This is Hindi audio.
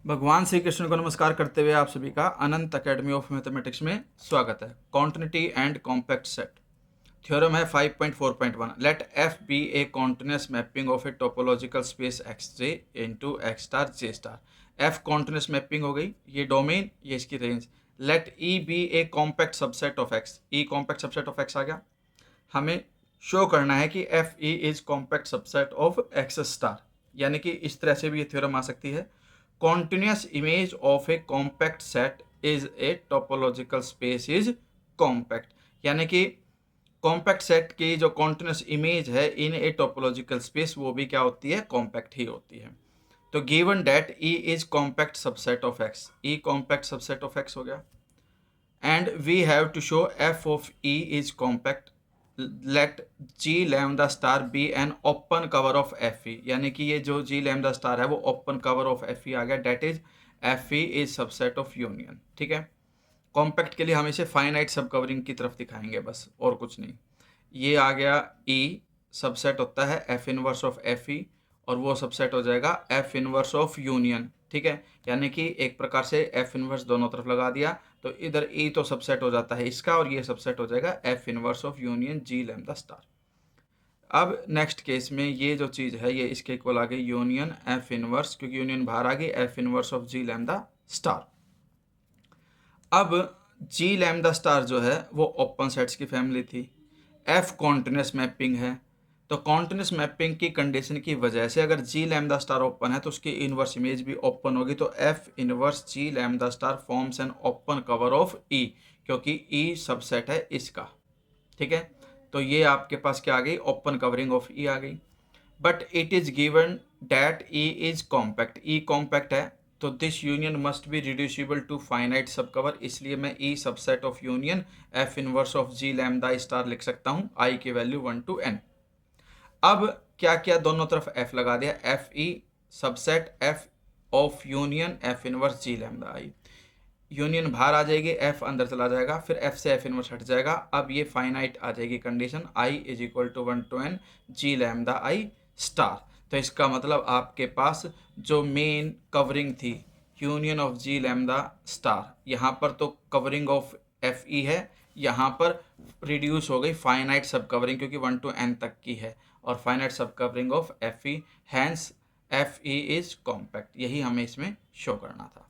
भगवान श्री कृष्ण को नमस्कार करते हुए आप सभी का अनंत अकेडमी ऑफ मैथमेटिक्स में स्वागत है। Continuity and compact set theorem है 5.4.1। Let f be a continuous mapping of a topological space X J into X star J star. F continuous mapping हो गई, ये डोमेन, ये इसकी range. Let E be a compact subset of X, E compact subset of X आ गया। हमें शो करना है कि f E is compact subset of X star, यानी कि इस तरह से भी ये थ्योरम आ सकती है। Continuous image of a compact set is a topological space is compact, यानी कि कॉम्पैक्ट सेट की जो कॉन्टिन्यूस इमेज है इन ए टोपोलॉजिकल स्पेस वो भी क्या होती है, कॉम्पैक्ट ही होती है। तो given that E is compact subset of X, E compact subset of X हो गया। And we have to show f of E is compact let G lambda star be an open cover of F E, यानी कि ये जो जी लैम्डा स्टार है वो open cover of F E आ गया। That is f E is subset of union. ठीक है, कॉम्पैक्ट के लिए हम इसे फाइनाइट सब कवरिंग की तरफ दिखाएंगे बस, और कुछ नहीं। ये आ गया ई, सबसेट होता है F inverse of F E, और वो सबसेट हो जाएगा एफ इनवर्स ऑफ यूनियन। ठीक है, यानी कि एक प्रकार से एफ इनवर्स दोनों तरफ लगा दिया तो इधर ई तो सबसेट हो जाता है इसका, और ये सबसेट हो जाएगा F inverse of union G lambda star. अब नेक्स्ट केस में ये जो चीज़ है ये इसके इक्वल आ गई यूनियन एफ इनवर्स, क्योंकि यूनियन बाहर आ गई, F inverse of G lambda star. अब जी लैम्डा स्टार जो है वो ओपन सेट्स की फैमिली थी, एफ कॉन्टिन्यूस मैपिंग है, तो कॉन्टिन्यूस मैपिंग की कंडीशन की वजह से अगर जी लैम्डा स्टार ओपन है तो उसकी इनवर्स इमेज भी ओपन होगी, तो f inverse G lambda star forms an open cover of E, क्योंकि ई सबसेट है इसका। ठीक है, तो ये आपके पास क्या आ गई, ओपन कवरिंग ऑफ ई आ गई। But it is given that E is compact, E compact है, तो this union must be reducible to finite subcover, इसलिए मैं E subset of union F inverse of G lambda star लिख सकता हूँ, आई की वैल्यू 1 to n। अब क्या किया, दोनों तरफ एफ लगा दिया, F E subset F of union F inverse G lambda I. Union बाहर आ जाएगी, एफ अंदर चला जाएगा, फिर एफ से एफ इनवर्स हट जाएगा। अब ये फाइनाइट आ जाएगी condition, I is equal to 1 to n G lambda I star. तो इसका मतलब आपके पास जो मेन कवरिंग थी union of G lambda star, यहाँ पर तो कवरिंग ऑफ एफ ई है, यहाँ पर रिड्यूस हो गई फाइनाइट सब कवरिंग, क्योंकि 1 to n तक की है, और finite subcovering of F E, hence F E is compact. यही हमें इसमें शो करना था।